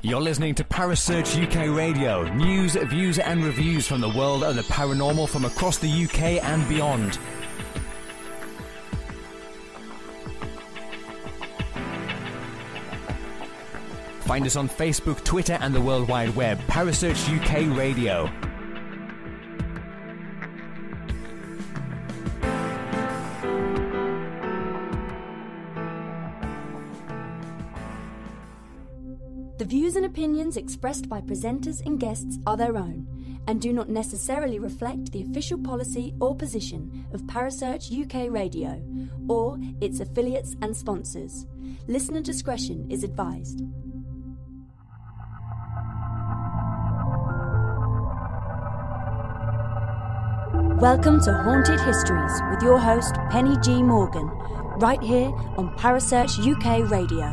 You're listening to Parasearch UK Radio. News, views and reviews from the world of the paranormal from across the UK and beyond. Find us on Facebook, Twitter and the World Wide Web. Parasearch UK Radio. The views and opinions expressed by presenters and guests are their own and do not necessarily reflect the official policy or position of Parasearch UK Radio or its affiliates and sponsors. Listener discretion is advised. Welcome to Haunted Histories with your host Penny G. Morgan, right here on Parasearch UK Radio.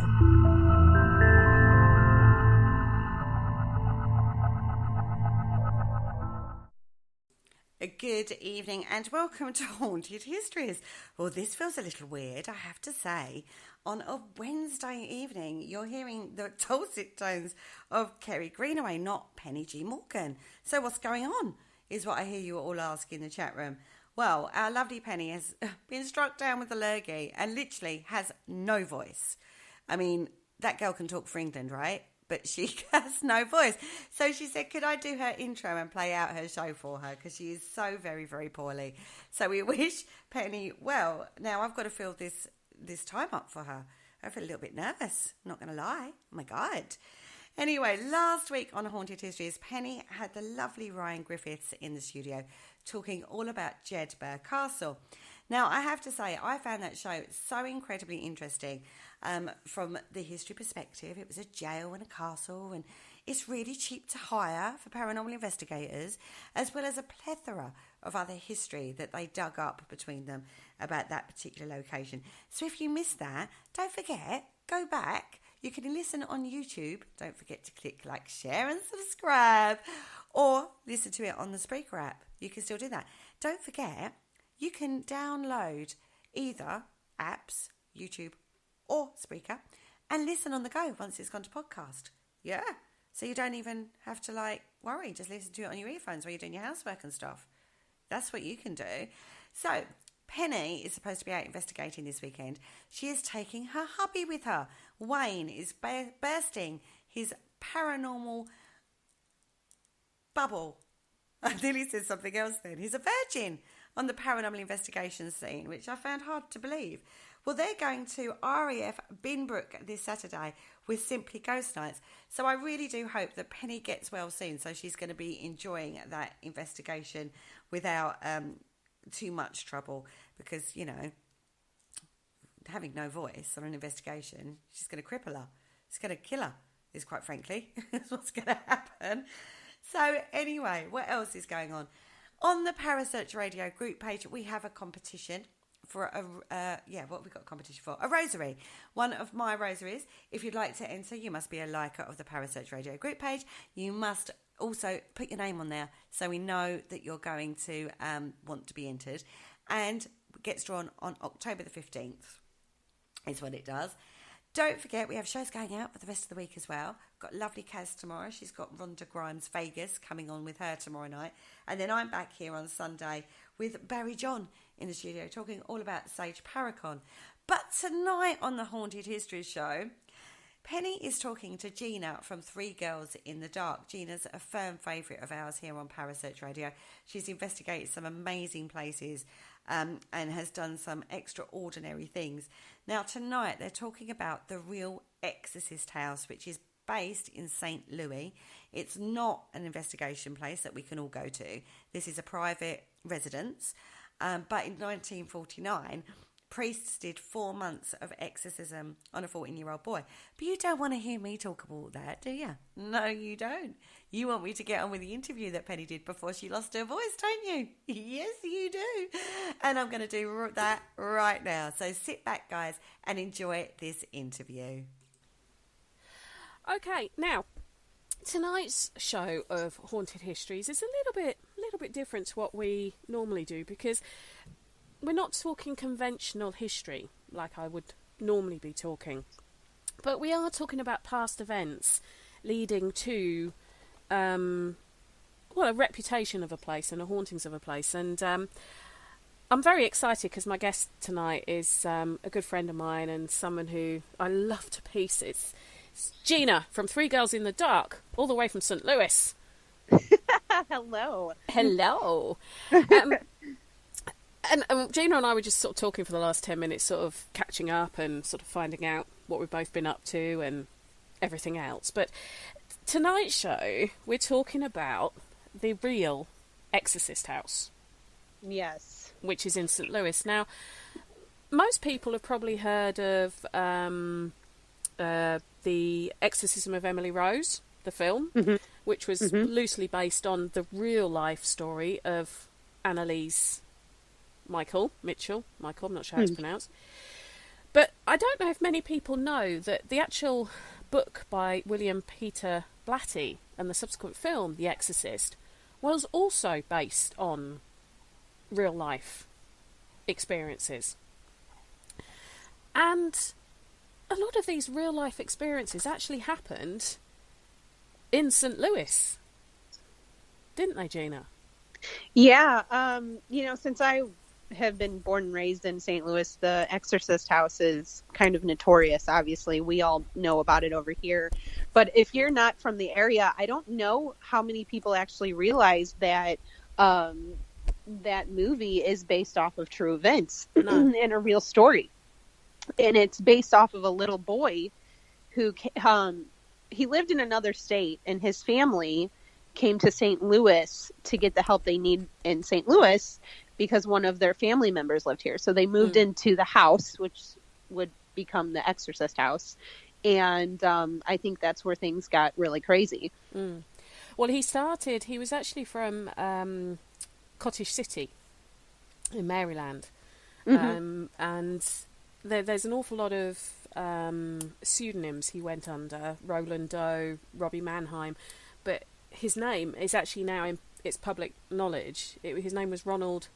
Good evening and welcome to Haunted Histories. Well, this feels a little weird, I have to say. On a Wednesday evening, you're hearing the dulcet tones of Kerry Greenaway, not Penny G. Morgan. So what's going on, is what I hear you all ask in the chat room. Well, our lovely Penny has been struck down with a lurgy and literally has no voice. I mean, that girl can talk for England, right? But she has no voice. So she said, could I do her intro and play out her show for her? Because she is so very, very poorly. So we wish Penny well. Now, I've got to fill this time up for her. I feel a little bit nervous, I'm not going to lie. Oh, my God. Anyway, last week on Haunted Histories, Penny had the lovely Ryan Griffiths in the studio talking all about Jedburgh Castle. Now, I have to say, I found that show so incredibly interesting from the history perspective. It was a jail and a castle, and it's really cheap to hire for paranormal investigators, as well as a plethora of other history that they dug up between them about that particular location. So if you missed that, don't forget, go back. You can listen on YouTube. Don't forget to click like, share and subscribe, or listen to it on the Spreaker app. You can still do that. Don't forget, you can download either apps, YouTube or Spreaker, and listen on the go once it's gone to podcast. Yeah. So you don't even have to worry. Just listen to it on your earphones while you're doing your housework and stuff. That's what you can do. So Penny is supposed to be out investigating this weekend. She is taking her hubby with her. Wayne is bursting his paranormal bubble. I nearly said something else then. He's a virgin on the paranormal investigation scene, which I found hard to believe. Well, they're going to RAF Binbrook this Saturday with Simply Ghost Nights. So I really do hope that Penny gets well soon, so she's going to be enjoying that investigation without too much trouble, because, you know, having no voice on an investigation, she's going to cripple her. It's going to kill her, is quite frankly, is what's going to happen. So anyway, what else is going on? On the Parasearch Radio group page, we have a competition for what have we got a competition for? A rosary. One of my rosaries. If you'd like to enter, you must be a liker of the Parasearch Radio group page. You must also put your name on there so we know that you're going to want to be entered. And it gets drawn on October the 15th is what it does. Don't forget, we have shows going out for the rest of the week as well. Got lovely Kaz tomorrow. She's got Rhonda Grimes Vegas coming on with her tomorrow night. And then I'm back here on Sunday with Barry John in the studio talking all about Sage Paracon. But tonight on the Haunted History Show, Penny is talking to Gina from Three Girls in the Dark. Gina's a firm favourite of ours here on Parasearch Radio. She's investigated some amazing places and has done some extraordinary things. Now, tonight they're talking about the real Exorcist house, which is based in St. Louis. It's not an investigation place that we can all go to. This is a private residence. But in 1949, priests did 4 months of exorcism on a 14-year-old boy. But you don't want to hear me talk about that, do you? No, you don't. You want me to get on with the interview that Penny did before she lost her voice, don't you? Yes, you do. And I'm going to do that right now. So sit back, guys, and enjoy this interview. Okay, now, tonight's show of Haunted Histories is a little bit different to what we normally do, because we're not talking conventional history like I would normally be talking, but we are talking about past events leading to a reputation of a place and a hauntings of a place. And I'm very excited because my guest tonight is a good friend of mine and someone who I love to pieces. It's Gina from Three Girls in the Dark, all the way from St. Louis. Hello. Hello. And Gina and I were just sort of talking for the last 10 minutes, sort of catching up and sort of finding out what we've both been up to and everything else. But tonight's show, we're talking about the real Exorcist house. Yes. Which is in St. Louis. Now, most people have probably heard of The Exorcism of Emily Rose, the film, which was loosely based on the real-life story of Annalise Mitchell, I'm not sure how it's pronounced. But I don't know if many people know that the actual book by William Peter Blatty and the subsequent film, The Exorcist, was also based on real-life experiences. And a lot of these real-life experiences actually happened in St. Louis, didn't they, Gina? Yeah, since I have been born and raised in St. Louis, the Exorcist house is kind of notorious. Obviously, we all know about it over here. But if you're not from the area, I don't know how many people actually realize that that movie is based off of true events and a real story. And it's based off of a little boy who he lived in another state, and his family came to St. Louis to get the help they need in St. Louis because one of their family members lived here. So they moved into the house, which would become the Exorcist house. And I think that's where things got really crazy. Well, he was actually from Cottage City in Maryland. And there's an awful lot of pseudonyms he went under: Roland Doe, Robbie Mannheim. But his name is actually now it's public knowledge. His name was Ronald,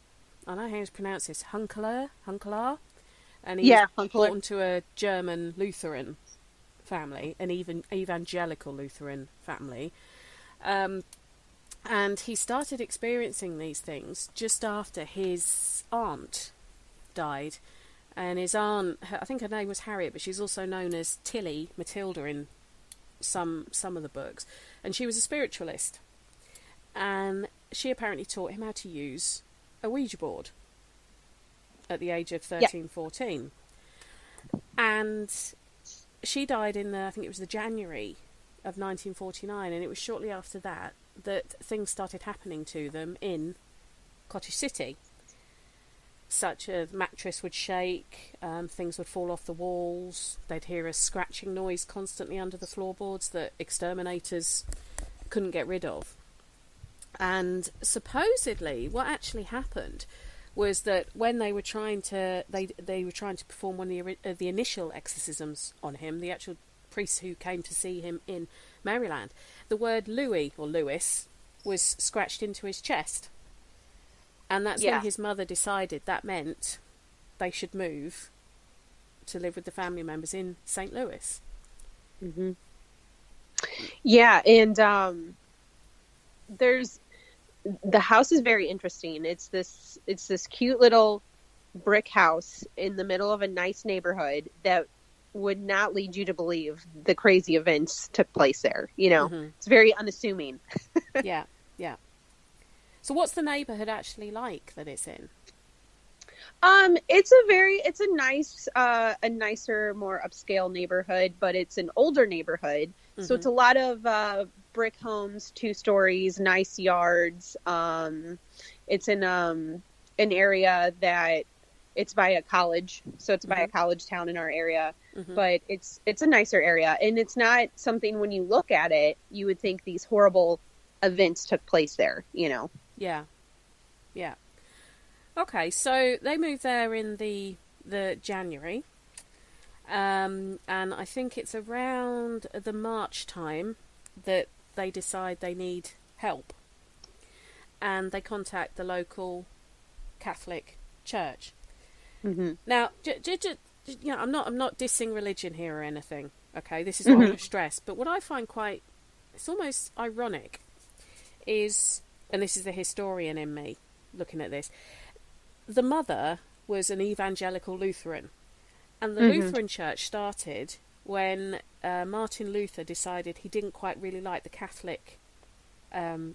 I don't know how to pronounce this, Hunkeler, and he was born to a German Lutheran family, an evangelical Lutheran family, and he started experiencing these things just after his aunt died. And his aunt, I think her name was Harriet, but she's also known as Tilly, Matilda in some of the books. And she was a spiritualist. And she apparently taught him how to use a Ouija board at the age of 13, 14. And she died in I think it was the January of 1949. And it was shortly after that things started happening to them in Cottage City. Such as mattress would shake, things would fall off the walls, they'd hear a scratching noise constantly under the floorboards that exterminators couldn't get rid of. And supposedly what actually happened was that when they were trying to perform one of the initial exorcisms on him, the actual priest who came to see him in Maryland, the word Louis or Lewis was scratched into his chest. And that's when his mother decided that meant they should move to live with the family members in St. Louis. Yeah, and the house is very interesting. It's this cute little brick house in the middle of a nice neighborhood that would not lead you to believe the crazy events took place there. It's very unassuming. Yeah. So what's the neighborhood actually like that it's in? It's a nice, a nicer, more upscale neighborhood, but it's an older neighborhood. So it's a lot of brick homes, 2 stories, nice yards. It's in an area that it's by a college, so it's by a college town in our area. But it's a nicer area, and it's not something when you look at it, you would think these horrible events took place there. Yeah. Okay, so they moved there in the January, and I think it's around the March time that they decide they need help. and they contact the local Catholic church. Mm-hmm. Now, I'm not dissing religion here or anything. Okay, this is what I want to stress. But what I find it's almost ironic, is, and this is the historian in me looking at this, the mother was an evangelical Lutheran, and the Lutheran church started when Martin Luther decided he didn't quite really like the Catholic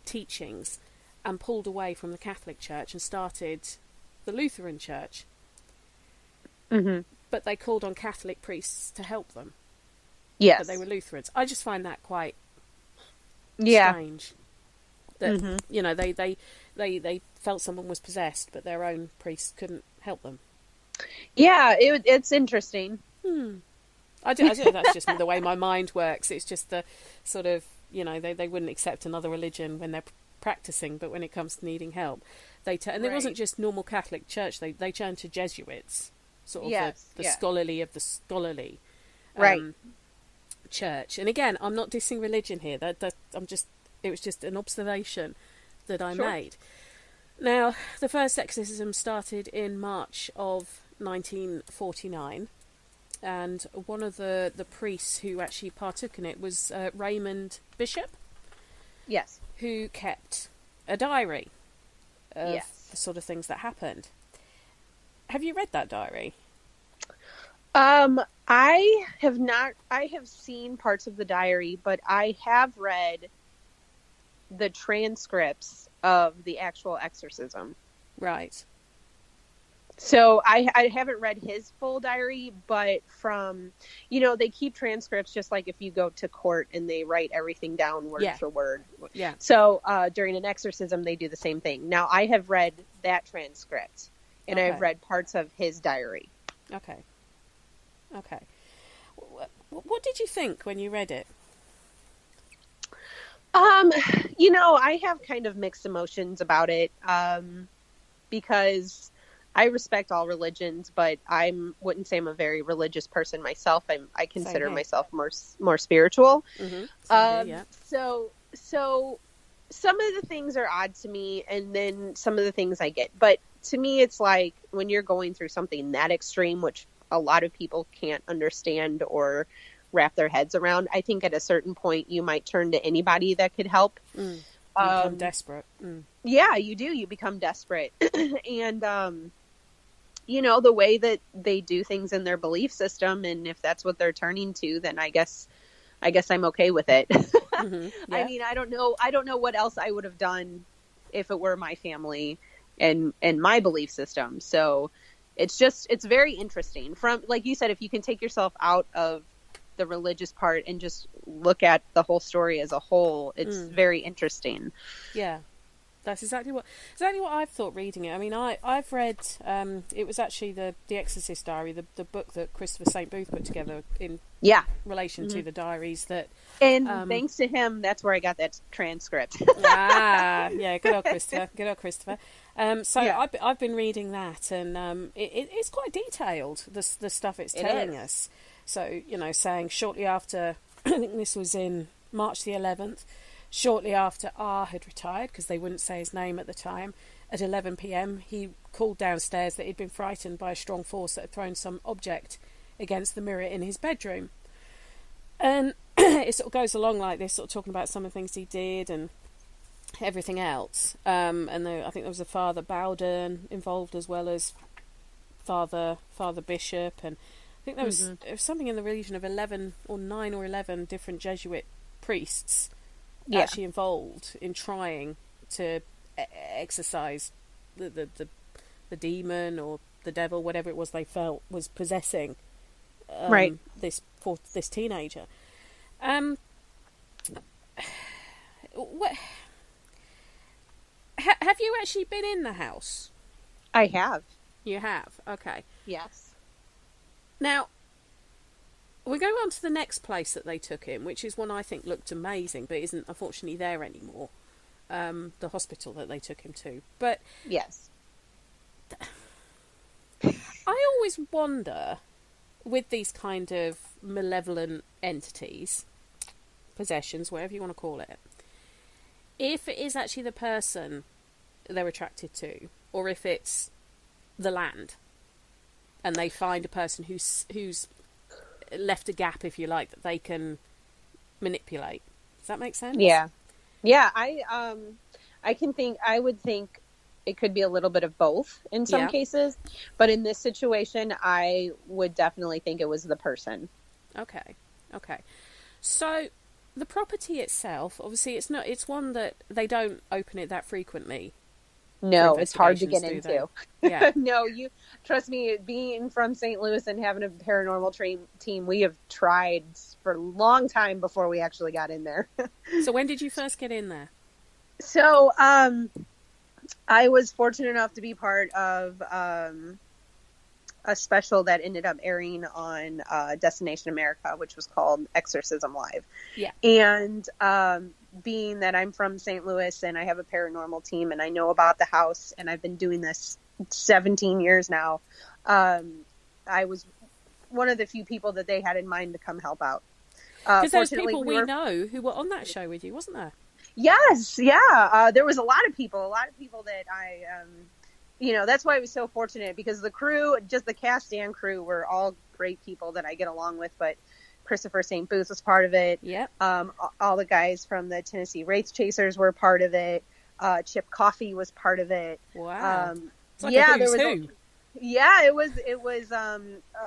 teachings, and pulled away from the Catholic Church and started the Lutheran Church. Mm-hmm. But they called on Catholic priests to help them. Yes. But they were Lutherans. I just find that quite yeah. strange. That, you know, they felt someone was possessed, but their own priest couldn't help them. Yeah, it's interesting. I do, that's just the way my mind works. It's just the sort of, you know, they wouldn't accept another religion when they're practicing, but when it comes to needing help, and it wasn't just normal Catholic Church. They turned to Jesuits, sort of the scholarly of the scholarly, church. And again, I'm not dissing religion here. It was just an observation that I made. Now, the first exorcism started in March of 1949. And one of the priests who actually partook in it was Raymond Bishop. Yes. Who kept a diary of the sort of things that happened. Have you read that diary? I have not. I have seen parts of the diary, but I have read the transcripts of the actual exorcism. Right. So I haven't read his full diary, but from, you know, they keep transcripts just like if you go to court and they write everything down word for word. Yeah. So during an exorcism, they do the same thing. Now, I have read that transcript, and I've read parts of his diary. Okay. What did you think when you read it? You know, I have kind of mixed emotions about it, because I respect all religions, but wouldn't say I'm a very religious person myself. I consider myself more spiritual. Mm-hmm. So some of the things are odd to me, and then some of the things I get. But to me, it's like when you're going through something that extreme, which a lot of people can't understand or wrap their heads around, I think at a certain point you might turn to anybody that could help. You become desperate. Yeah, you do. You become desperate. And, you know, the way that they do things in their belief system, and if that's what they're turning to, then I guess I'm okay with it. I mean, I don't know what else I would have done if it were my family and my belief system. So it's very interesting. From, like you said, if you can take yourself out of the religious part and just look at the whole story as a whole, it's very interesting. Yeah. That's exactly what I've thought reading it. I mean, I've read, it was actually the Exorcist diary, the book that Christopher St. Booth put together in relation to the diaries that... And thanks to him, that's where I got that transcript. Yeah, good old Christopher. I've been reading that, and it's quite detailed, the stuff it's telling us. So, you know, saying shortly after, I think this was in March the 11th, shortly after R had retired, because they wouldn't say his name at the time, at 11 p.m, he called downstairs that he'd been frightened by a strong force that had thrown some object against the mirror in his bedroom. And it sort of goes along like this, sort of talking about some of the things he did and everything else. I think there was a Father Bowden involved, as well as Father Bishop, and I think there was something in the region of 9 or 11 different Jesuit priests actually involved in trying to exorcise the demon or the devil, whatever it was they felt was possessing this teenager. What have you actually been in the house? I have. You have? Okay. Yes. Now, we're going on to the next place that they took him, which is one I think looked amazing, but isn't unfortunately there anymore. The hospital that they took him to. But yes, I always wonder, with these kind of malevolent entities, possessions, whatever you want to call it, if it is actually the person they're attracted to, or if it's the land, and they find a person who's left a gap, if you like, that they can manipulate. Does that make sense? Yeah. I would think it could be a little bit of both in some cases, but in this situation, I would definitely think it was the person. Okay. So the property itself, obviously, it's one that they don't open it that frequently. No, it's hard to get into. Yeah. No, you trust me, being from St. Louis and having a paranormal team, we have tried for a long time before we actually got in there. So when did you first get in there? So, I was fortunate enough to be part of a special that ended up airing on Destination America, which was called Exorcism Live. Yeah. And being that I'm from St. Louis and I have a paranormal team and I know about the house and I've been doing this 17 years now, I was one of the few people that they had in mind to come help out. Because there's people we know who were on that show with you, wasn't there? Yes, yeah. There was a lot of people that I, that's why I was so fortunate, because the crew, just the cast and crew, were all great people that I get along with. But Christopher St. Booth was part of it. Yeah. All the guys from the Tennessee Wraith Chasers were part of it. Chip Coffey was part of it. Wow. Like yeah, there was. It was a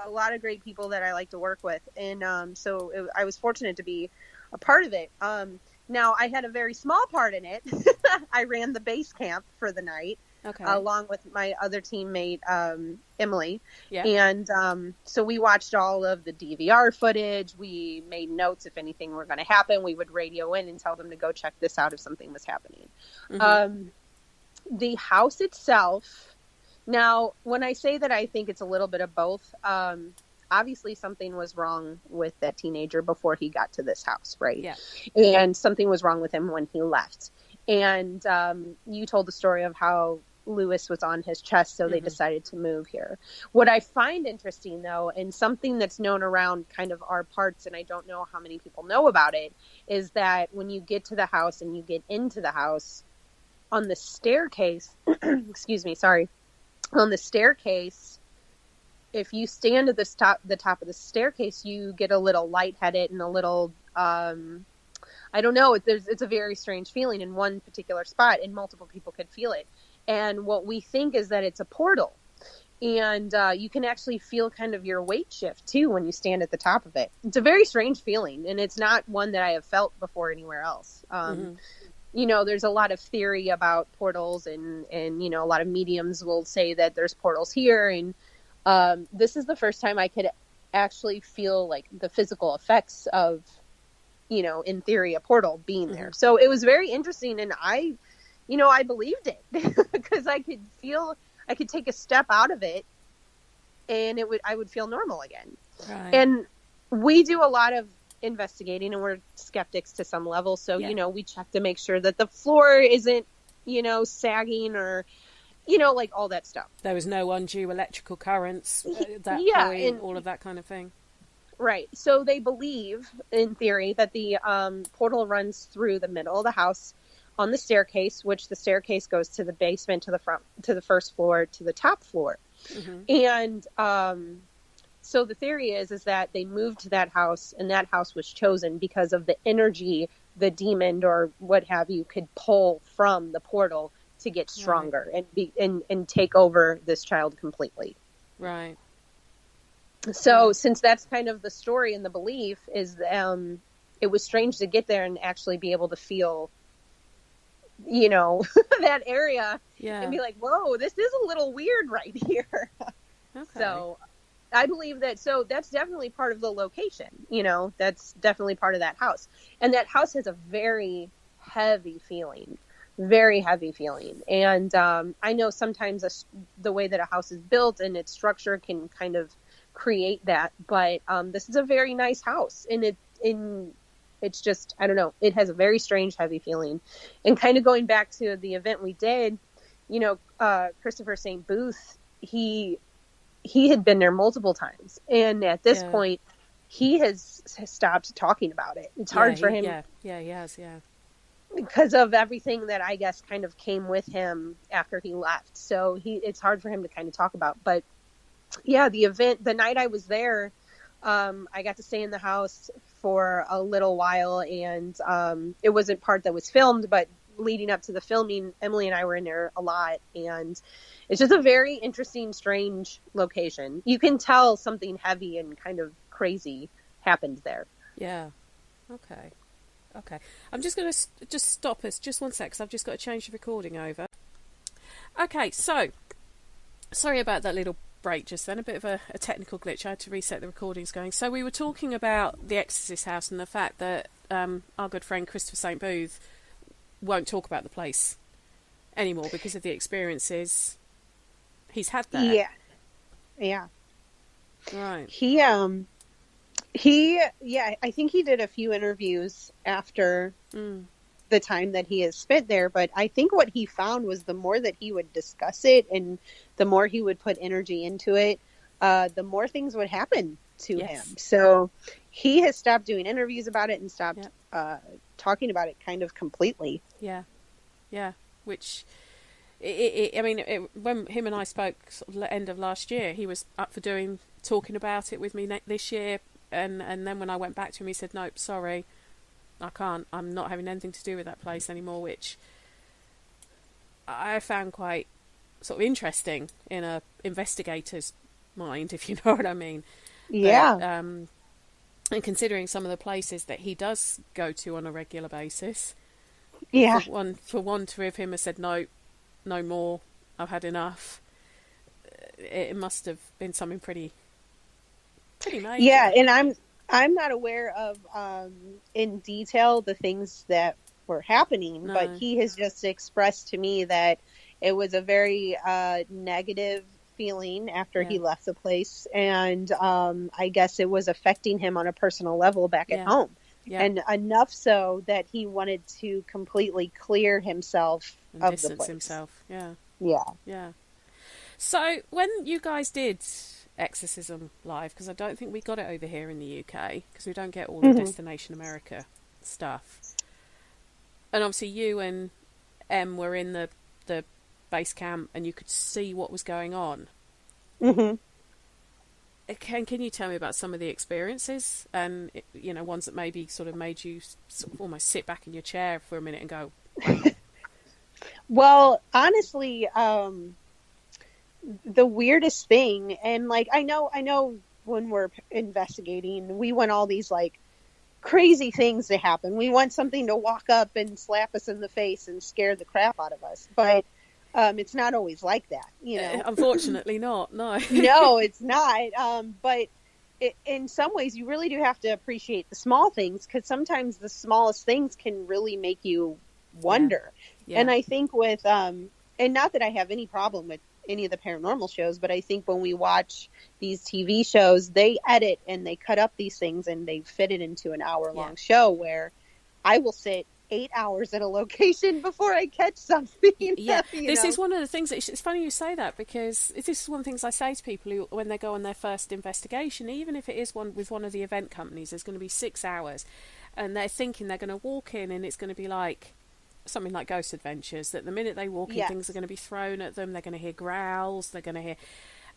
lot of great people that I like to work with, and I was fortunate to be a part of it. Now, I had a very small part in it. I ran the base camp for the night, along with my other teammate, Emily. Yeah. And so we watched all of the DVR footage. We made notes if anything were going to happen. We would radio in and tell them to go check this out if something was happening. Mm-hmm. The house itself, now, when I say that I think it's a little bit of both, obviously something was wrong with that teenager before he got to this house, right? Yeah. And something was wrong with him when he left. And you told the story of how Lewis was on his chest, so they decided to move here. What I find interesting, though, and something that's known around kind of our parts, and I don't know how many people know about it, is that when you get to the house and you get into the house, on the staircase, on the staircase, if you stand at the top of the staircase, you get a little lightheaded and a little, I don't know, it's a very strange feeling in one particular spot, and multiple people could feel it. And what we think is that it's a portal. And you can actually feel kind of your weight shift, too, when you stand at the top of it. It's a very strange feeling, and it's not one that I have felt before anywhere else. There's a lot of theory about portals, and a lot of mediums will say that there's portals here, and this is the first time I could actually feel like the physical effects of, in theory, a portal being there. So it was very interesting, and I believed it because I could take a step out of it and I would feel normal again. Right. And we do a lot of investigating, and we're skeptics to some level. So, we check to make sure that the floor isn't, sagging or, like all that stuff. There was no undue electrical currents at that point, and all of that kind of thing. Right. So they believe, in theory, that the portal runs through the middle of the house on the staircase, which the staircase goes to the basement, to the front, to the first floor, to the top floor. And so the theory is that they moved to that house, and that house was chosen because of the energy the demon or what have you could pull from the portal to get stronger and take over this child completely. Right. So since that's kind of the story and the belief is, it was strange to get there and actually be able to feel, that area and be like, whoa, this is a little weird right here. Okay. So I believe that, so that's definitely part of the location, that's definitely part of that house. And that house has a very heavy feeling. And I know sometimes the way that a house is built and its structure can kind of create that, but this is a very nice house, and it's just, I don't know, it has a very strange heavy feeling. And kind of going back to the event we did, Christopher St. Booth, he had been there multiple times, and at this point he has stopped talking about it. It's hard for him. He has. because of everything that I guess kind of came with him after he left. So it's hard for him to kind of talk about. But yeah, the night I was there, I got to stay in the house for a little while, and it wasn't part that was filmed, but leading up to the filming, Emily and I were in there a lot, and it's just a very interesting, strange location. You can tell something heavy and kind of crazy happened there. Yeah. Okay. I'm just going to just stop us just one sec, because I've just got to change the recording over. Okay, so sorry about that little break just then, a bit of a technical glitch. I had to reset the recordings going. So we were talking about the Exorcist house and the fact that our good friend Christopher St. Booth won't talk about the place anymore because of the experiences he's had there. Yeah. Right. I think he did a few interviews after the time that he has spent there, but I think what he found was the more that he would discuss it and the more he would put energy into it, the more things would happen to him. So he has stopped doing interviews about it and stopped talking about it kind of completely. Yeah. Which, when him and I spoke sort of the end of last year, he was up for talking about it with me this year, and then when I went back to him, he said, "Nope, sorry, I can't. I'm not having anything to do with that place anymore," which I found quite sort of interesting in a investigator's mind, if you know what I mean. Yeah. But, and considering some of the places that he does go to on a regular basis, for one to have him have said no more, I've had enough. It must have been something pretty major. Yeah, and I'm not aware of in detail the things that were happening, but he has just expressed to me that it was a very negative feeling after he left the place, and I guess it was affecting him on a personal level back at home. Yeah. And enough so that he wanted to completely clear himself and of distance the place. himself. Yeah. So when you guys did Exorcism live, because I don't think we got it over here in the UK, because we don't get all the Destination America stuff, and obviously you and Em were in the base camp and you could see what was going on. Can you tell me about some of the experiences and ones that maybe sort of made you sort of almost sit back in your chair for a minute and go, Well, honestly, the weirdest thing, and like I know when we're investigating, we want all these like crazy things to happen. We want something to walk up and slap us in the face and scare the crap out of us, but it's not always like that, Unfortunately not, no. No, it's not. But in some ways, you really do have to appreciate the small things, because sometimes the smallest things can really make you wonder. Yeah. And I think with, and not that I have any problem with any of the paranormal shows, but I think when we watch these TV shows, they edit and they cut up these things and they fit it into an hour-long show where I will sit 8 hours at a location before I catch something. Yeah, this is one of the things that it's funny you say that, because this is one of the things I say to people who, when they go on their first investigation, even if it is one with one of the event companies, there's going to be 6 hours, and they're thinking they're going to walk in and it's going to be like something like Ghost Adventures, that the minute they walk in, things are going to be thrown at them, they're going to hear growls, they're going to hear,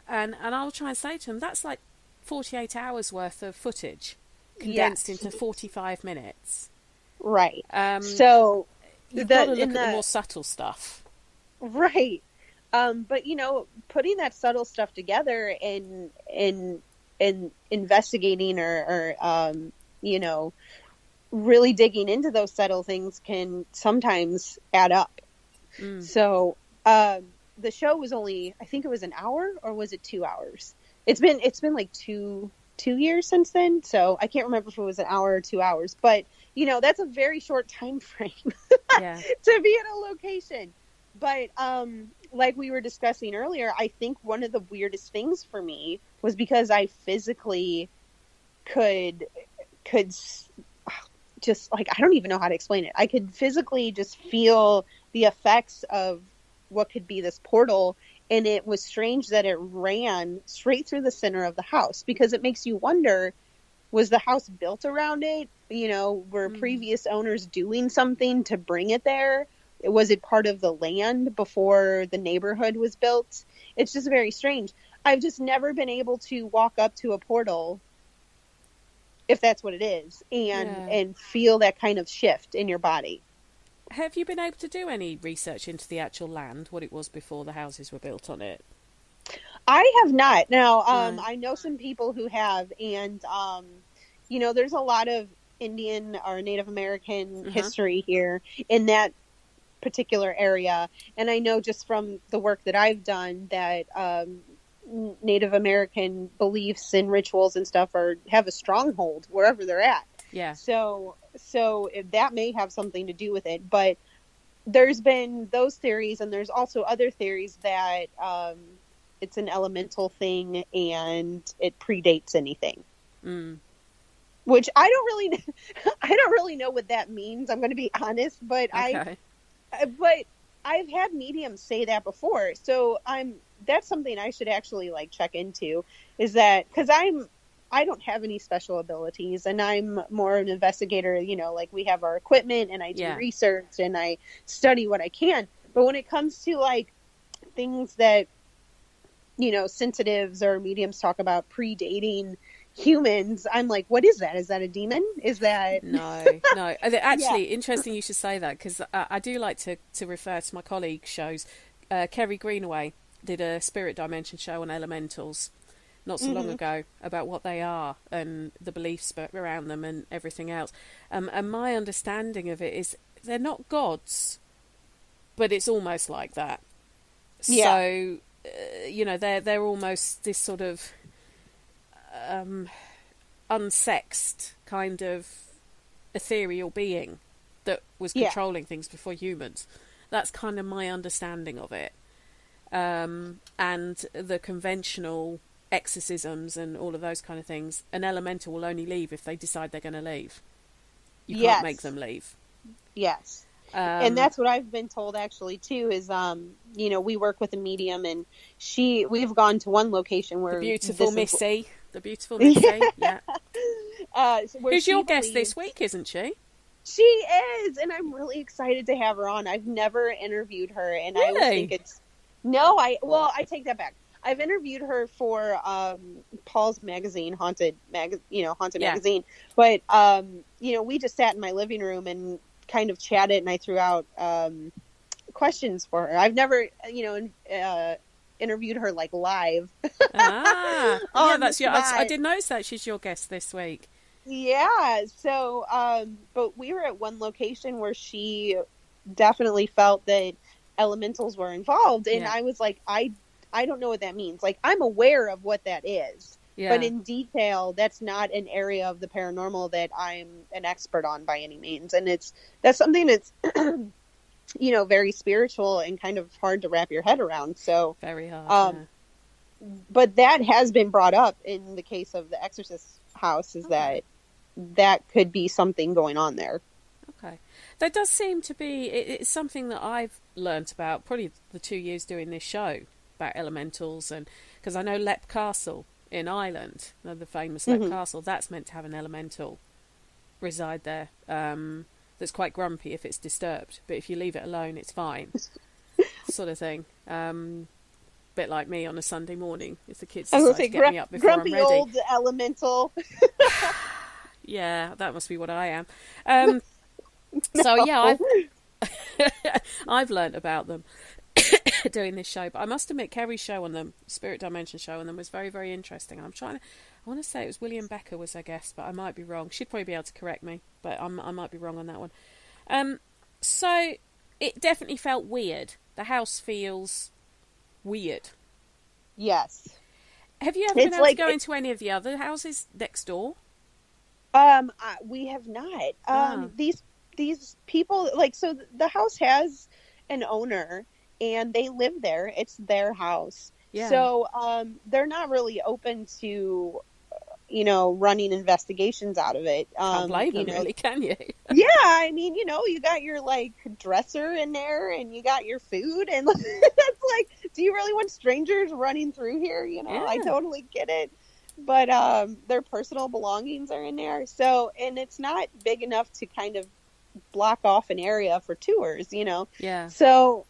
and I'll try and say to them, that's like 48 hours worth of footage condensed into 45 minutes. Right. So you've got to look at the more subtle stuff. Right. But putting that subtle stuff together and investigating or really digging into those subtle things can sometimes add up. So the show was only, I think it was an hour, or was it 2 hours? It's been like two years since then, so I can't remember if it was an hour or 2 hours, but that's a very short time frame to be at a location. But like we were discussing earlier, I think one of the weirdest things for me was because I physically could just, like, I don't even know how to explain it. I could physically just feel the effects of what could be this portal, and it was strange that it ran straight through the center of the house, because it makes you wonder, was the house built around it? You know, were previous owners doing something to bring it there? Was it part of the land before the neighborhood was built? It's just very strange. I've just never been able to walk up to a portal, if that's what it is, and feel that kind of shift in your body. Have you been able to do any research into the actual land, what it was before the houses were built on it? I have not. Now, I know some people who have, and, you know, there's a lot of Indian or Native American history here in that particular area. And I know just from the work that I've done that Native American beliefs and rituals and stuff have a stronghold wherever they're at. Yeah. So if that may have something to do with it. But there's been those theories, and there's also other theories that it's an elemental thing and it predates anything. Which I don't really know what that means. I'm going to be honest, but okay. I've had mediums say that before. So that's something I should actually like check into, is that, because I don't have any special abilities, and I'm more an investigator. You know, like we have our equipment, and I do research and I study what I can. But when it comes to like things that, you know, sensitives or mediums talk about predating humans, I'm like, what is that? Is that a demon? Is that... No. Actually, interesting you should say that, because I do like to refer to my colleague shows. Kerry Greenaway did a spirit dimension show on elementals not so long ago about what they are and the beliefs around them and everything else. And my understanding of it is they're not gods, but it's almost like that. Yeah. So, you know, they're almost this sort of unsexed kind of ethereal being that was controlling things before humans. That's kind of my understanding of it. And the conventional exorcisms and all of those kind of things, an elemental will only leave if they decide they're going to leave. You can't make them leave. Yes. And that's what I've been told actually too, is, you know, we work with a medium, and we've gone to one location where the beautiful Missy, yeah. Who's your guest this week, isn't she? She is, and I'm really excited to have her on. I've never interviewed her, and I always think I take that back. I've interviewed her for Paul's magazine, Haunted magazine. But you know, we just sat in my living room and kind of chatted, and I threw out questions for her. I've never, you know, interviewed her like live. I did notice that she's your guest this week. Yeah. So, but we were at one location where she definitely felt that elementals were involved, and I was like, I don't know what that means. Like, I'm aware of what that is, but in detail, that's not an area of the paranormal that I'm an expert on by any means. And that's something that's, you know, very spiritual and kind of hard to wrap your head around. So very hard. But that has been brought up in the case of the Exorcist house, is that could be something going on there. Okay. There does seem to be, it's something that I've learnt about probably the 2 years doing this show about elementals, and because I know Leap Castle in Ireland, the famous Leap Castle, that's meant to have an elemental reside there, that's quite grumpy if it's disturbed, but if you leave it alone, it's fine, sort of thing. Bit like me on a Sunday morning if the kids decide to get me up before I'm ready. Grumpy old elemental. Yeah, that must be what I am. So yeah, I've learnt about them doing this show, but I must admit Kerry's show on them, Spirit Dimension show on them, was very, very interesting. I want to say it was William Becker was their guest, but I might be wrong. She'd probably be able to correct me, but I might be wrong on that one. So it definitely felt weird. The house feels weird. Yes. Have you ever been able to go into any of the other houses next door? We have not. These people, like, so the house has an owner, and they live there. It's their house. Yeah. So they're not really open to, you know, running investigations out of it. Can't blame them, really, can you? Yeah, I mean, you know, you got your, like, dresser in there, and you got your food, and it's like, do you really want strangers running through here? You know, I totally get it. but their personal belongings are in there. So, and it's not big enough to kind of block off an area for tours, you know? Yeah. So,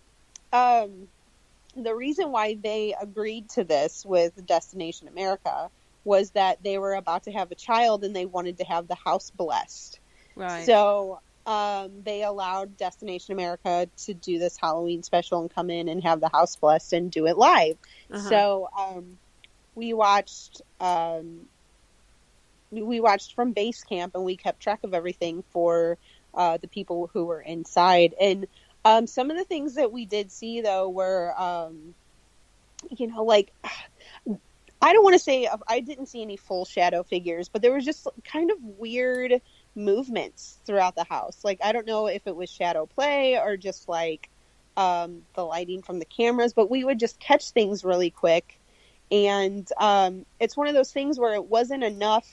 the reason why they agreed to this with Destination America was that they were about to have a child and they wanted to have the house blessed. Right. So, they allowed Destination America to do this Halloween special and come in and have the house blessed and do it live. So, we watched from base camp and we kept track of everything for the people who were inside. And some of the things that we did see though were you know, like, I don't want to say I didn't see any full shadow figures, but there was just kind of weird movements throughout the house. Like, I don't know if it was shadow play or just like the lighting from the cameras, but we would just catch things really quick. And it's one of those things where it wasn't enough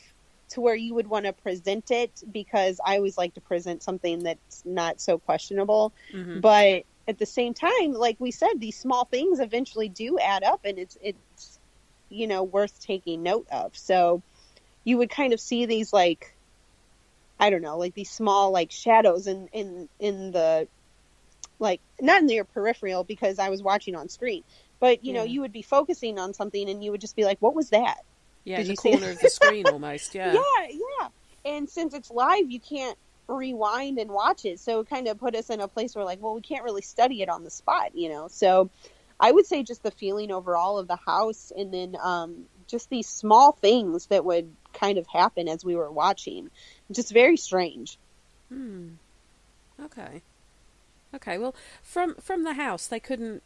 to where you would want to present it, because I always like to present something that's not so questionable. But at the same time, like we said, these small things eventually do add up, and it's you know, worth taking note of. So you would kind of see these, like, I don't know, like these small like shadows in the, like, not in your peripheral because I was watching on screen, but you know, you would be focusing on something and you would just be like, what was that? Yeah, Did in the you see corner of the screen almost, yeah. Yeah. And since it's live, you can't rewind and watch it. So it kind of put us in a place where, like, well, we can't really study it on the spot, you know? So I would say just the feeling overall of the house, and then just these small things that would kind of happen as we were watching. Just very strange. Okay, well, from the house, they couldn't,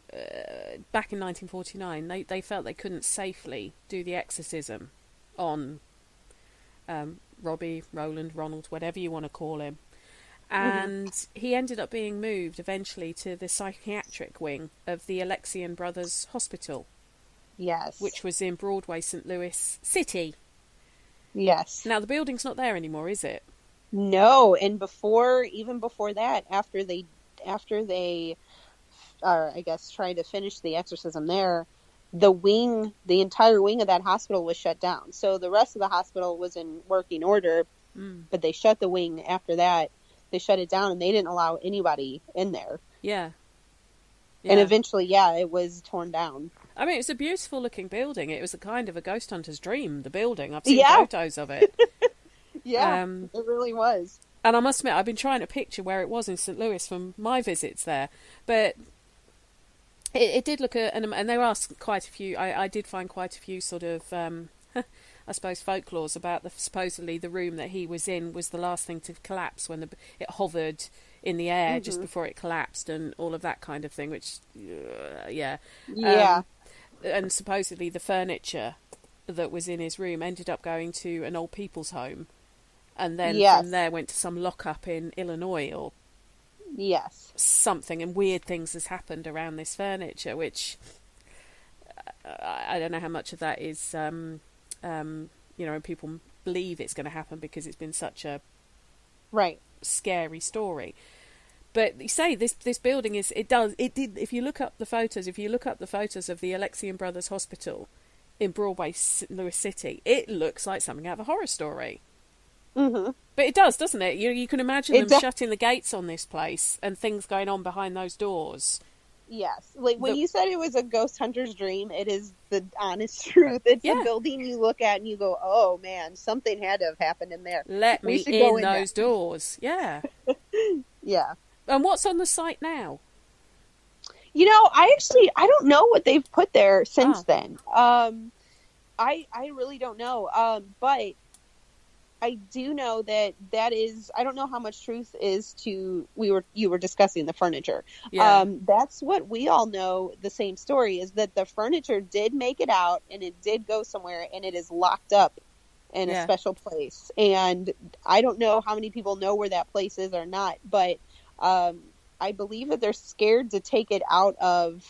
back in 1949, they felt they couldn't safely do the exorcism on Robbie, Roland, Ronald, whatever you want to call him. And he ended up being moved eventually to the psychiatric wing of the Alexian Brothers Hospital. Yes. Which was in Broadway, St. Louis City. Yes. Now, the building's not there anymore, is it? No, and even before that, after they I guess tried to finish the exorcism there, the entire wing of that hospital was shut down. So the rest of the hospital was in working order, but they shut the wing after that. They shut it down and they didn't allow anybody in there. Yeah. And eventually, it was torn down. I mean, it's a beautiful looking building. It was a kind of a ghost hunter's dream, the building. I've seen photos of it. It really was. And I must admit, I've been trying to picture where it was in St. Louis from my visits there. But it did look, and there are quite a few, I did find quite a few sort of, I suppose, folklores about supposedly the room that he was in was the last thing to collapse when it hovered in the air just before it collapsed and all of that kind of thing, which, and supposedly the furniture that was in his room ended up going to an old people's home, and then from there went to some lockup in Illinois or something, and weird things has happened around this furniture, which I don't know how much of that is, you know, people believe it's going to happen because it's been such a scary story. But you say this building it did. If you look up the photos of the Alexian Brothers Hospital in Broadway, St. Louis City, it looks like something out of a horror story. But it does, doesn't it? You can imagine them shutting the gates on this place and things going on behind those doors. Yes. Like when you said it was a ghost hunter's dream, it is the honest truth. It's a building you look at and you go, oh man, something had to have happened in there. Let me in those doors. Yeah. Yeah. And what's on the site now? You know, I don't know what they've put there since then. I really don't know. But I do know that is, I don't know how much truth is to, you were discussing the furniture. Yeah. That's what we all know. The same story is that the furniture did make it out and it did go somewhere and it is locked up in a special place. And I don't know how many people know where that place is or not, but I believe that they're scared to take it out of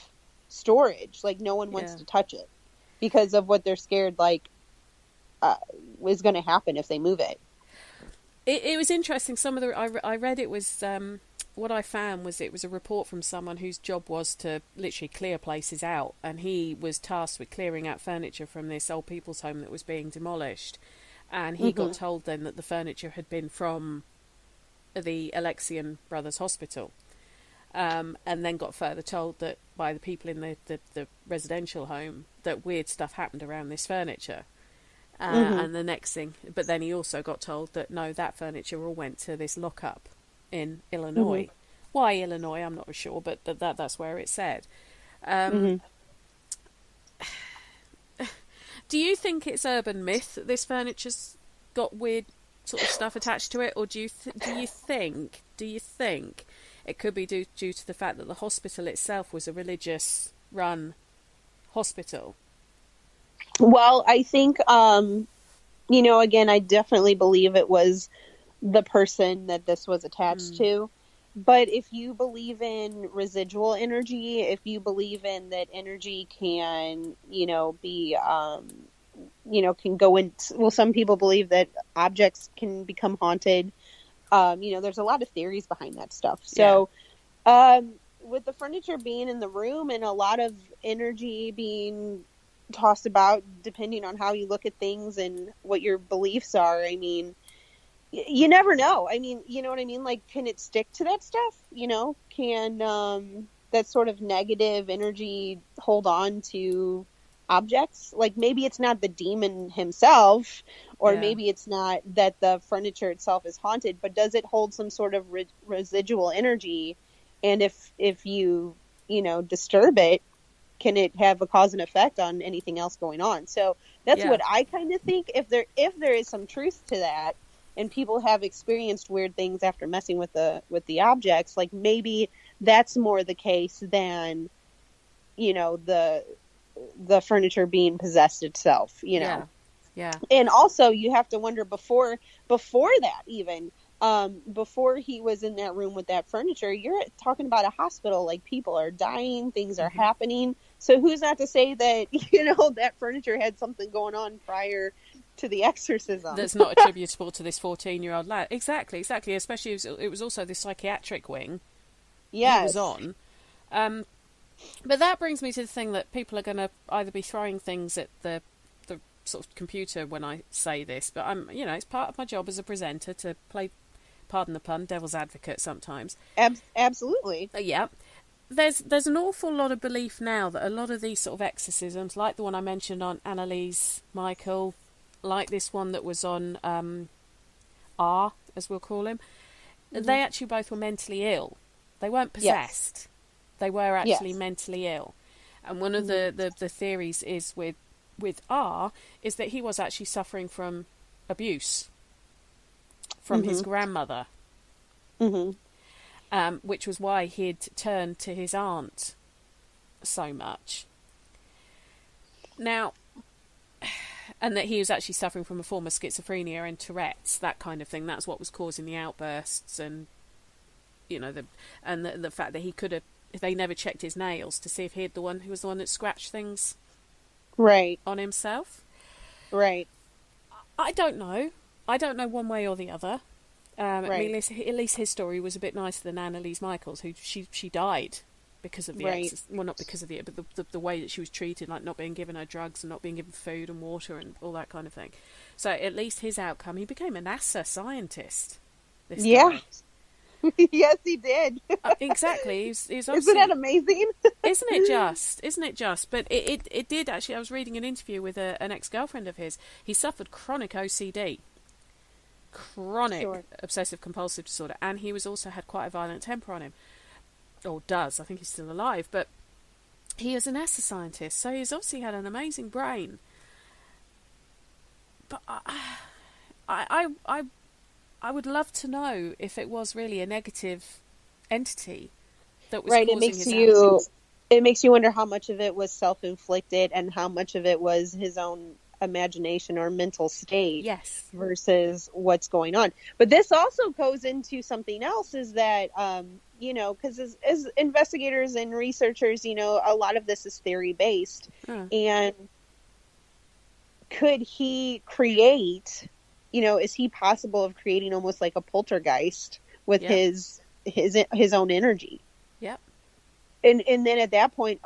storage. Like no one wants to touch it because of what they're scared, like, is going to happen if they move it. It was interesting. Some of the I read it was what I found was it was a report from someone whose job was to literally clear places out, and he was tasked with clearing out furniture from this old people's home that was being demolished, and he got told then that the furniture had been from the Alexian Brothers Hospital, and then got further told that by the people in the residential home that weird stuff happened around this furniture. And the next thing, but then he also got told that no, that furniture all went to this lockup in Illinois. Why Illinois, I'm not sure, but that's where it said. Do you think it's urban myth that this furniture's got weird sort of stuff attached to it, or do you think it could be due to the fact that the hospital itself was a religious run hospital? Well, I think, again, I definitely believe it was the person that this was attached to. But if you believe in residual energy, if you believe in that energy can, be, can go in. Well, some people believe that objects can become haunted. There's a lot of theories behind that stuff. So, with the furniture being in the room and a lot of energy being tossed about depending on how you look at things and what your beliefs are, I mean, you never know. I mean, you know what I mean? Like, can it stick to that stuff? Can that sort of negative energy hold on to objects? Like, maybe it's not the demon himself, or maybe it's not that the furniture itself is haunted, but does it hold some sort of residual energy? And if you disturb it, can it have a cause and effect on anything else going on? So that's what I kind of think. If there is some truth to that, and people have experienced weird things after messing with the objects, like maybe that's more the case than, the furniture being possessed itself, Yeah. And also you have to wonder before that even, before he was in that room with that furniture, you're talking about a hospital. Like, people are dying, things are happening. So who's not to say that, that furniture had something going on prior to the exorcism that's not attributable to this 14-year-old lad. Exactly. Especially it was also the psychiatric wing he was on. But that brings me to the thing that people are going to either be throwing things at the sort of computer when I say this, but it's part of my job as a presenter to play, pardon the pun, devil's advocate sometimes. Absolutely. Yeah. There's an awful lot of belief now that a lot of these sort of exorcisms, like the one I mentioned on Annalise Michael, like this one that was on R, as we'll call him, they actually both were mentally ill. They weren't possessed. Yes. They were actually mentally ill. And one of the theories is with R is that he was actually suffering from abuse from his grandmother. Which was why he'd turned to his aunt so much. Now, and that he was actually suffering from a form of schizophrenia and Tourette's, that kind of thing. That's what was causing the outbursts, and the fact that he could have, if they never checked his nails to see if he had the one who was the one that scratched things on himself. Right. I don't know. I don't know one way or the other. I mean, at least his story was a bit nicer than Annalise Michael's, who she died because of the well, not because of but the way that she was treated, like not being given her drugs and not being given food and water and all that kind of thing. So at least his outcome, he became a NASA scientist. This guy. Yes, he did. Exactly. He's Isn't that amazing? Isn't it just? But it did actually. I was reading an interview with an ex-girlfriend of his. He suffered chronic OCD. Chronic obsessive compulsive disorder, and he was also had quite a violent temper on him, or does. I think he's still alive, but he is an NASA scientist, so he's obviously had an amazing brain. But I would love to know if it was really a negative entity that was causing it makes you wonder how much of it was self-inflicted and how much of it was his own imagination or mental state versus what's going on. But this also goes into something else, is that because as investigators and researchers, a lot of this is theory based, and could he create, is he possible of creating almost like a poltergeist with his his own energy. Yep. And then at that point,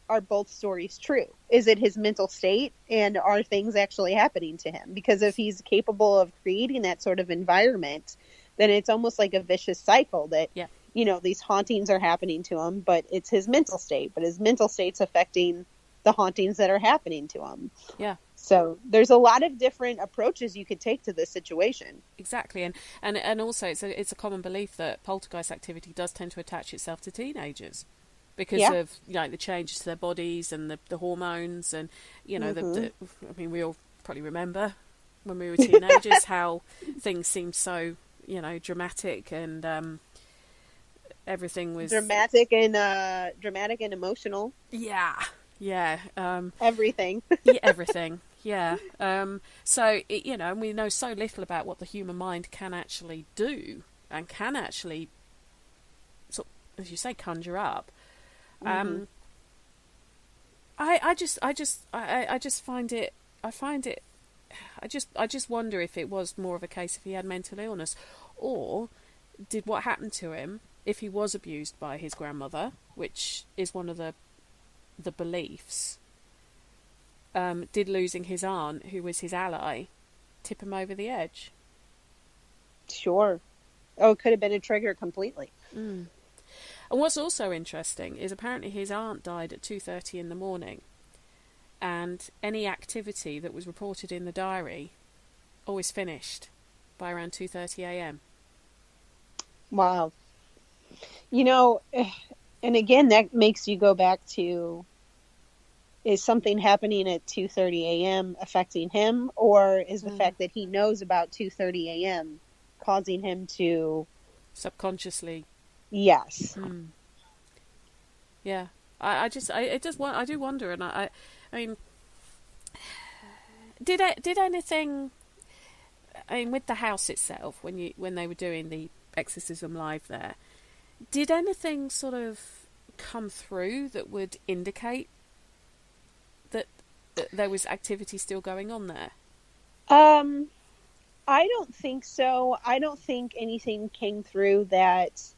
are both stories true? Is it his mental state, and are things actually happening to him? Because if he's capable of creating that sort of environment, then it's almost like a vicious cycle that, these hauntings are happening to him, but it's his mental state, but his mental state's affecting the hauntings that are happening to him. Yeah. So there's a lot of different approaches you could take to this situation. Exactly. And also it's a common belief that poltergeist activity does tend to attach itself to teenagers. Because of the changes to their bodies and the hormones and I mean, we all probably remember when we were teenagers how things seemed so dramatic and everything was dramatic and emotional. Yeah. Everything. Everything. Yeah. So and we know so little about what the human mind can actually do and can actually, sort of, as you say, conjure up. I just find it. I just wonder if it was more of a case if he had mental illness, or did what happened to him, if he was abused by his grandmother, which is one of the beliefs. Did losing his aunt, who was his ally, tip him over the edge? Sure. Oh, it could have been a trigger completely. Mm. And what's also interesting is apparently his aunt died at 2:30 in the morning, and any activity that was reported in the diary always finished by around 2:30 a.m. Wow. And again, that makes you go back to, is something happening at 2:30 a.m. affecting him, or is the fact that he knows about 2:30 a.m. causing him to subconsciously? Yes. Yeah. I do wonder, and I mean, did anything? I mean, with the house itself, when they were doing the exorcism live there, did anything sort of come through that would indicate that there was activity still going on there? I don't think so. I don't think anything came through that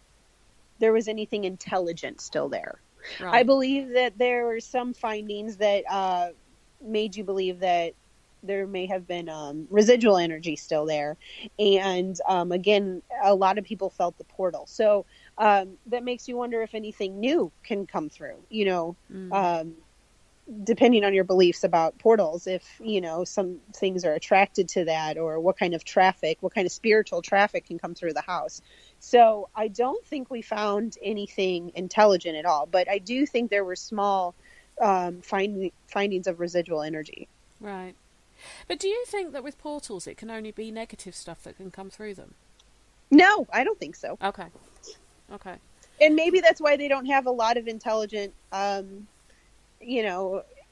there was anything intelligent still there. Right. I believe that there were some findings that made you believe that there may have been residual energy still there. And again, a lot of people felt the portal. So that makes you wonder if anything new can come through, depending on your beliefs about portals, if, some things are attracted to that, or what kind of spiritual traffic can come through the house. So I don't think we found anything intelligent at all, but I do think there were small findings of residual energy. Right. But do you think that with portals it can only be negative stuff that can come through them? No, I don't think so. Okay. And maybe that's why they don't have a lot of intelligent,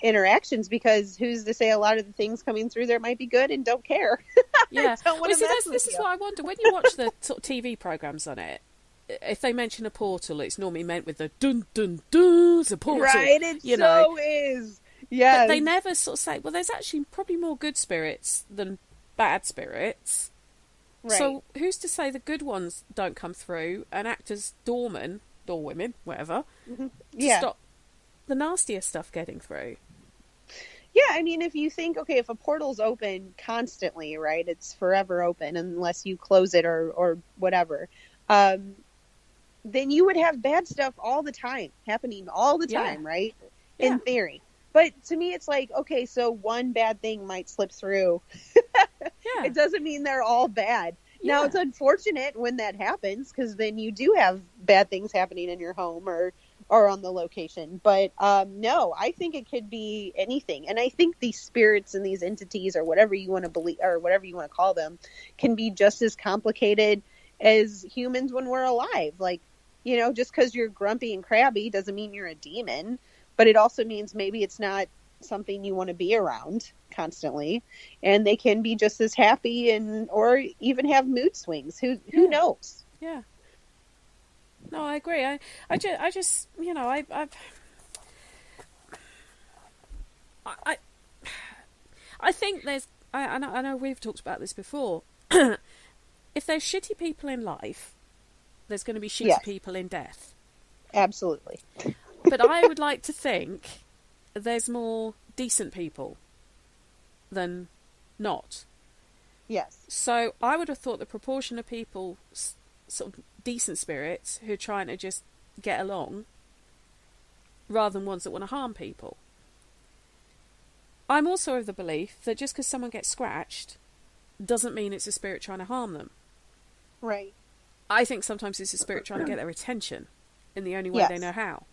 interactions, because who's to say a lot of the things coming through there might be good and don't care. Yeah. This is what I wonder. When you watch the sort of TV programs on it, if they mention a portal, it's normally meant with the dun dun dun, it's a portal. Right, it is. Yes. But they never sort of say, well, there's actually probably more good spirits than bad spirits. Right. So who's to say the good ones don't come through and act as doormen, or women, whatever, to stop the nastier stuff getting through? Yeah, I mean, if you think, okay, if a portal's open constantly, right, it's forever open unless you close it or whatever, then you would have bad stuff all the time, happening all the time, right? In theory. But to me, it's like, okay, so one bad thing might slip through. It doesn't mean they're all bad. Yeah. Now, it's unfortunate when that happens, because then you do have bad things happening in your home or on the location. But no, I think it could be anything. And I think these spirits and these entities, or whatever you want to believe, or whatever you want to call them, can be just as complicated as humans when we're alive. Like, just because you're grumpy and crabby doesn't mean you're a demon. But it also means maybe it's not something you want to be around constantly, and they can be just as happy or even have mood swings. Who knows? Yeah. No, I agree. I just I think there's. I know we've talked about this before. If there's shitty people in life, There's going to be shitty Yes. people in death. Absolutely. But I would like to think there's more decent people than not. Yes. So I would have thought the proportion of people, sort of decent spirits, who are trying to just get along, rather than ones that want to harm people. I'm also of the belief that just because someone gets scratched doesn't mean it's a spirit trying to harm them. Right. I think sometimes it's a spirit trying to get their attention in the only way Yes. they know how.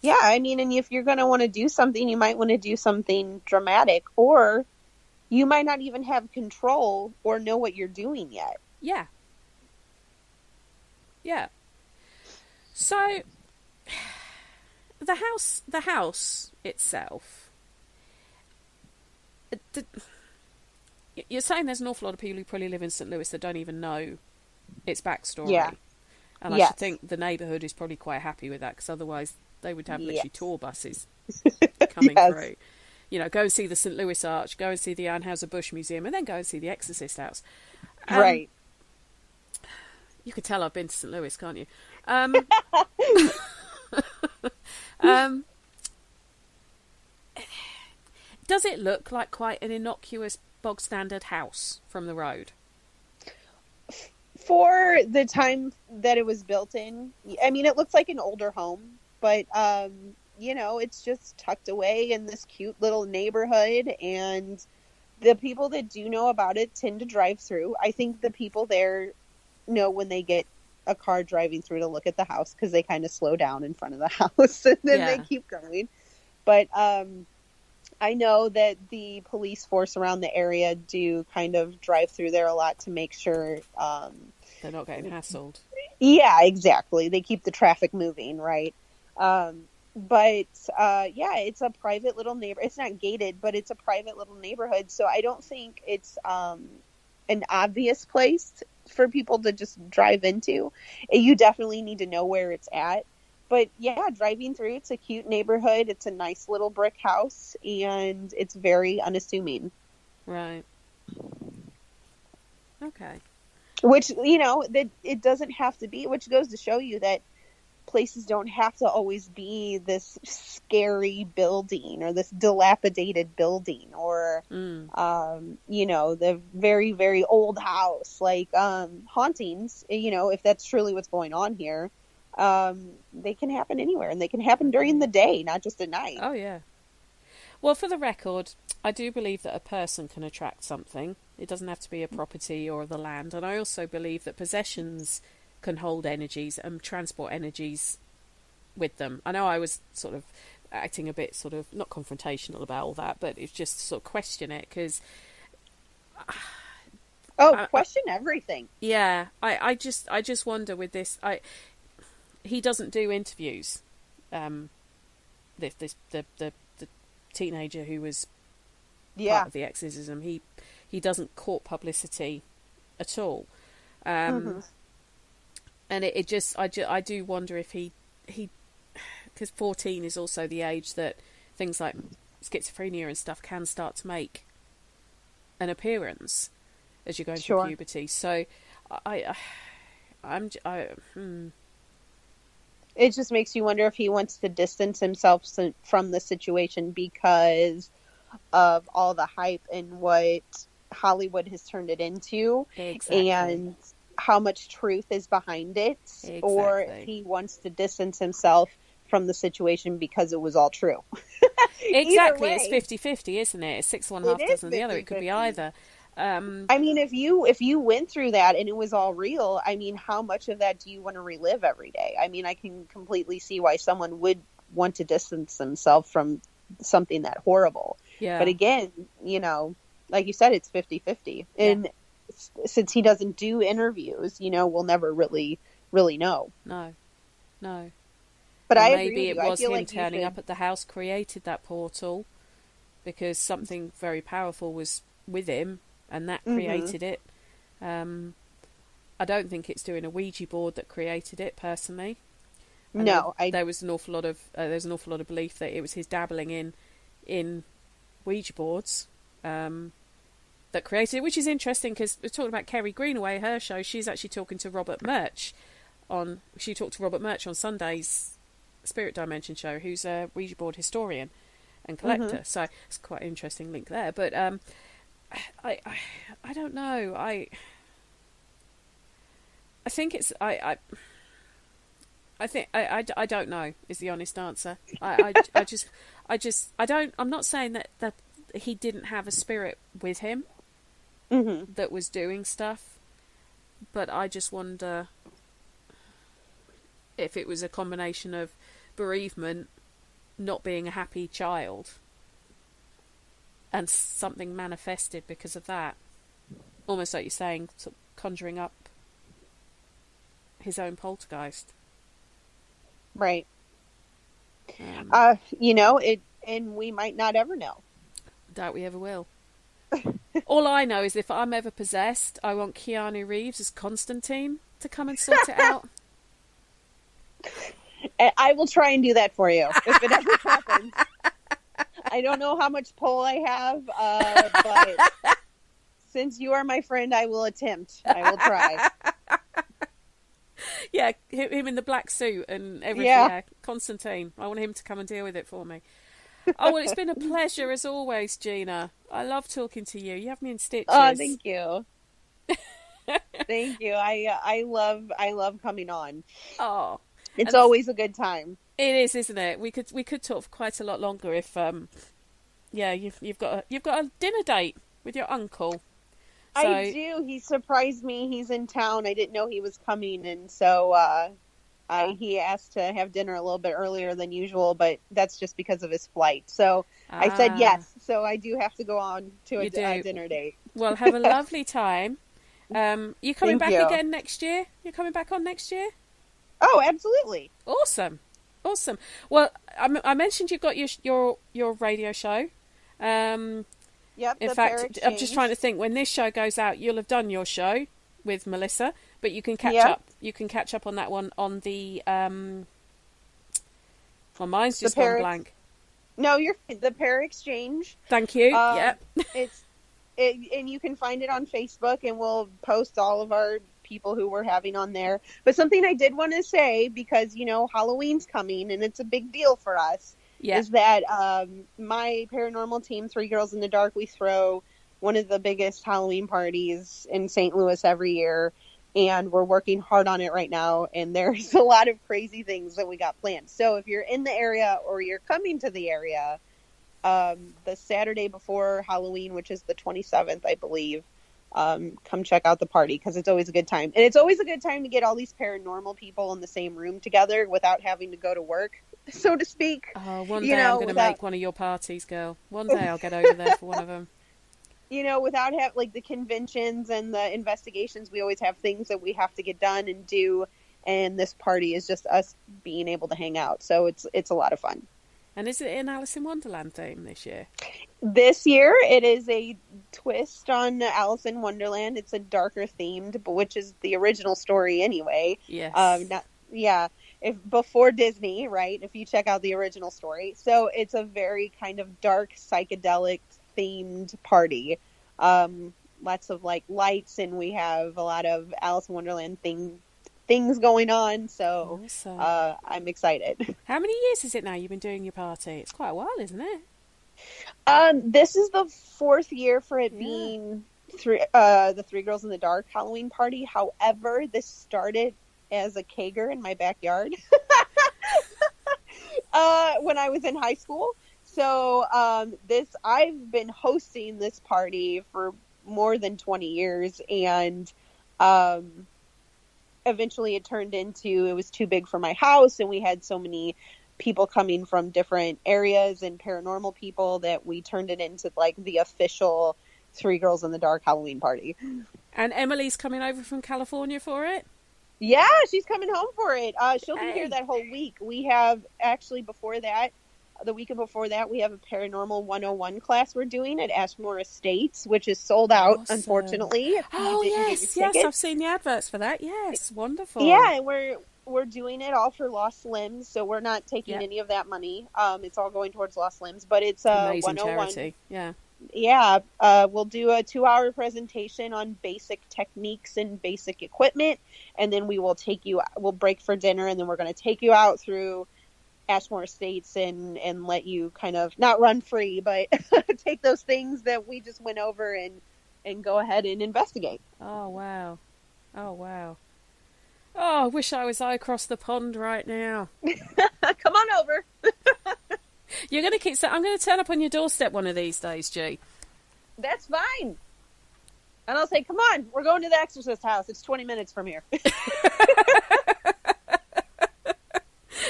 Yeah, I mean, and if you're going to want to do something, you might want to do something dramatic, or you might not even have control or know what you're doing yet. Yeah. Yeah. So, the house itself, you're saying there's an awful lot of people who probably live in St. Louis that don't even know its backstory. Yeah. And I Yes. should think the neighbourhood is probably quite happy with that, because otherwise they would have literally Yes. tour buses coming Yes. through. You know, go and see the St. Louis Arch, go and see the Anheuser-Busch Museum, and then go and see the Exorcist house. Right. You could tell I've been to St. Louis, can't you? Does it look like quite an innocuous, bog-standard house from the road? For the time that it was built in, I mean, it looks like an older home, but, you know, it's just tucked away in this cute little neighborhood, and the people that do know about it tend to drive through. I think the people there know when they get a car driving through to look at the house, because they kind of slow down in front of the house and then they keep going. But I know that the police force around the area do kind of drive through there a lot to make sure they're not getting hassled. Yeah, exactly. They keep the traffic moving, right? But yeah, it's a private little neighbor. It's not gated, but it's a private little neighborhood. So I don't think it's an obvious place for people to just drive into. You definitely need to know where it's at. But yeah, driving through, it's a cute neighborhood. It's a nice little brick house, and it's very unassuming. Right. Okay. Which, you know, that it doesn't have to be, which goes to show you that places don't have to always be this scary building or this dilapidated building or, you know, the very, very old house. Like hauntings, you know, if that's truly what's going on here, they can happen anywhere, and they can happen during the day, not just at night. Oh, yeah. Well, for the record, I do believe that a person can attract something. It doesn't have to be a property or the land. And I also believe that possessions can hold energies and transport energies with them. I know I was sort of acting a bit sort of not confrontational about all that, but it's just to sort of question it, because question everything. Yeah, I just wonder with this. He doesn't do interviews. The teenager who was part of the exorcism, he doesn't court publicity at all. And it just I do wonder if he because 14 is also the age that things like schizophrenia and stuff can start to make an appearance as you go into puberty. So it just makes you wonder if he wants to distance himself from the situation because of all the hype and what Hollywood has turned it into. Exactly. And how much truth is behind it. Exactly. Or if he wants to distance himself from the situation because it was all true. Exactly. It's 50-50, isn't it? It's 6 1/2 dozen the other. It could be either. I mean, if you went through that and it was all real, I mean, how much of that do you want to relive every day? I mean, I can completely see why someone would want to distance themselves from something that horrible. Yeah. But again, you know, like you said, it's 50-50. And since he doesn't do interviews, you know, we'll never really know. No. But and I maybe agree with it you. was I feel him like turning up at the house created that portal because something very powerful was with him, and that created it. I don't think it's doing a Ouija board that created it personally. There was an awful lot of belief that it was his dabbling in Ouija boards that created it, which is interesting because we're talking about Kerry Greenaway, her show. She's actually talking to Robert Murch she talked to Robert Murch on Sunday's Spirit Dimension show, who's a Ouija board historian and collector. So it's quite an interesting link there. But I don't know. I think it's I think I don't know is the honest answer. I'm not saying that he didn't have a spirit with him that was doing stuff, but I just wonder if it was a combination of bereavement, not being a happy child, and something manifested because of that. Almost like you're saying, sort of conjuring up his own poltergeist. Right. And we might not ever know. Doubt we ever will. All I know is if I'm ever possessed, I want Keanu Reeves as Constantine to come and sort it out. I will try and do that for you if it ever happens. I don't know how much pull I have, but since you are my friend, I will attempt. I will try. Yeah, him in the black suit and everything. Yeah, Constantine. I want him to come and deal with it for me. Oh, well, it's been a pleasure as always, Gina. I love talking to you. You have me in stitches. Oh, thank you. Thank you. I love coming on. Oh, it's always a good time. It is, isn't it? We could talk for quite a lot longer if you've got a dinner date with your uncle. So, I do. He surprised me. He's in town. I didn't know he was coming, and so he asked to have dinner a little bit earlier than usual, but that's just because of his flight. So I said yes. So I do have to go on to a dinner date. Well, have a lovely time. You coming back again next year? You're coming back on next year? Oh, absolutely. Awesome. Well, I mentioned you've got your radio show. Yep. In fact, I'm just trying to think, when this show goes out, you'll have done your show with Melissa, but you can catch up. You can catch up on that one on the. Well, mine's just gone blank. No, you're the Para Exchange. Thank you. Yep. And you can find it on Facebook, and we'll post all of our people who we're having on there. But something I did want to say, because Halloween's coming and it's a big deal for us. Yeah. Is that my paranormal team, Three Girls in the Dark, we throw one of the biggest Halloween parties in St. Louis every year, and we're working hard on it right now, and there's a lot of crazy things that we got planned. So if you're in the area or you're coming to the area, the Saturday before Halloween, which is the 27th, I believe, come check out the party, because it's always a good time. And it's always a good time to get all these paranormal people in the same room together without having to go to work, so to speak. Oh, one day I'm going to make one of your parties, girl. One day I'll get over there for one of them. Without the conventions and the investigations, we always have things that we have to get done and do. And this party is just us being able to hang out. So it's a lot of fun. And is it an Alice in Wonderland theme this year? This year, it is a twist on Alice in Wonderland. It's a darker themed, which is the original story anyway. Yes. If before Disney, right? If you check out the original story. So it's a very kind of dark, psychedelic themed party. Lots of lights, and we have a lot of Alice in Wonderland things going on. So awesome. I'm excited. How many years is it now you've been doing your party? It's quite a while, isn't it? This is the 4th year for it being the Three Girls in the Dark Halloween party. However, this started as a kegger in my backyard when I was in high school. So I've been hosting this party for more than 20 years, and eventually it turned into, it was too big for my house, and we had so many people coming from different areas and paranormal people that we turned it into the official Three Girls in the Dark Halloween party. And Emily's coming over from California for it? Yeah, she's coming home for it. She'll be here that whole week. We have actually the weekend before that, we have a Paranormal 101 class we're doing at Ashmore Estates, which is sold out, unfortunately. Yes, I've seen the adverts for that. Yes, wonderful. Yeah, and we're doing it all for Lost Limbs, so we're not taking any of that money. It's all going towards Lost Limbs, but it's a amazing 101. Charity. Yeah. We'll do a 2-hour presentation on basic techniques and basic equipment, and then we'll break for dinner, and then we're going to take you out through Ashmore Estates and let you kind of not run free, but take those things that we just went over and go ahead and investigate. Oh, wow. Oh, I wish I was across the pond right now. Come on over. You're going to keep saying, I'm going to turn up on your doorstep one of these days, G. That's fine. And I'll say, come on, we're going to the Exorcist house. It's 20 minutes from here.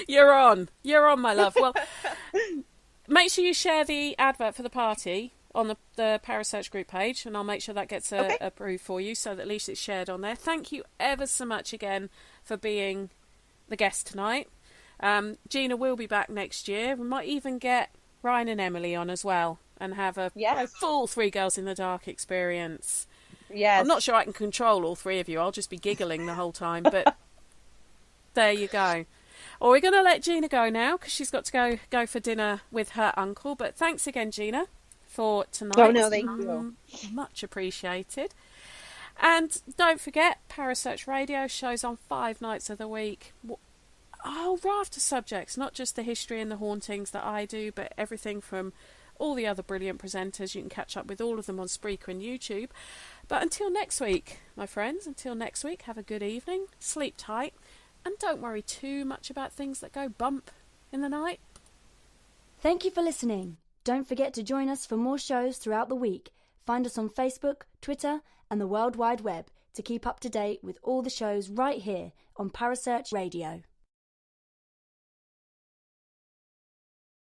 You're on, my love. Well, make sure you share the advert for the party on the Parasearch group page, and I'll make sure that gets approved for you, so that at least it's shared on there. Thank you ever so much again for being the guest tonight. Gina will be back next year. We might even get Ryan and Emily on as well, and have a full Three Girls in the Dark experience. Yes. I'm not sure I can control all three of you. I'll just be giggling the whole time, but there you go. Well, we're going to let Gina go now, because she's got to go for dinner with her uncle. But thanks again, Gina, for tonight. Oh, no, thank you. Much appreciated. And don't forget, Parasearch Radio shows on 5 nights of the week. A whole raft of subjects, not just the history and the hauntings that I do, but everything from all the other brilliant presenters. You can catch up with all of them on Spreaker and YouTube. But until next week, my friends, have a good evening, sleep tight, and don't worry too much about things that go bump in the night. Thank you for listening. Don't forget to join us for more shows throughout the week. Find us on Facebook, Twitter, and the World Wide Web to keep up to date with all the shows right here on Parasearch Radio.